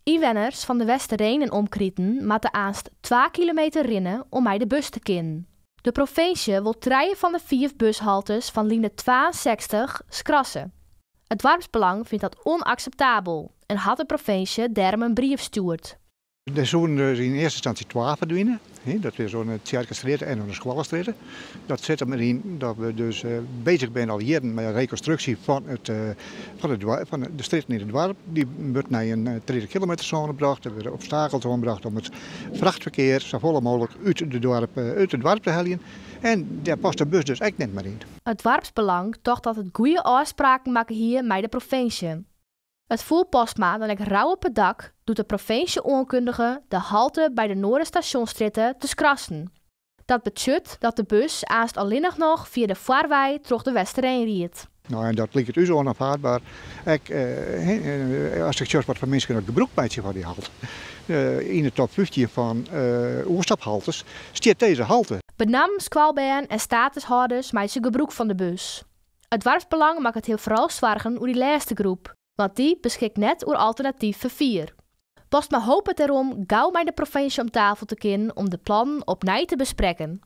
Inwoners van de Westerreen en omkrieten moeten aanst 2 kilometer rennen om bij de bus te kennen. De provincie wil 3 van de 4 bushaltes van linie 62 schrassen. Het dorpsbelang vindt dat onacceptabel en had de provincie daarom een brief gestuurd. Er zullen dus in eerste instantie 12 verdwijnen. Dat is zo'n Tjerkenstraat en een Schwallenstraat. Dat zit er maar in dat we dus bezig zijn al jaren met een reconstructie van de straat in het dorp. Die wordt naar een 30 kilometer zone gebracht. Er worden obstakels aangebracht om het vrachtverkeer zo vol mogelijk uit het dorp te halen. En daar past de bus dus echt niet meer in. Het dorpsbelang dacht dat het goede afspraken maken hier met de provincie. Het voer Postma dan ik rauw op het dak doet de provincie onkundige de halte bij de Noorderstationstritten te schrassen. Dat betekent dat de bus aanst alleen nog via de Vaarwei terug de Westerreen riet. Nou, en dat lijkt u zo onaanvaardbaar. Als ik zelfs wat van mensen het gebruik bij van die halte. In de top 15 van oorstaphaltes staat deze halte. Benam, squalbaan en statushouders maken ze gebruik van de bus. Het dorpsbelang maakt het heel vooral zwaargen over die laatste groep. Want die beschikt net over alternatief vervoer. Postma hoopt het erom gauw bij de provincie om tafel te kunnen om de plannen opnieuw te bespreken.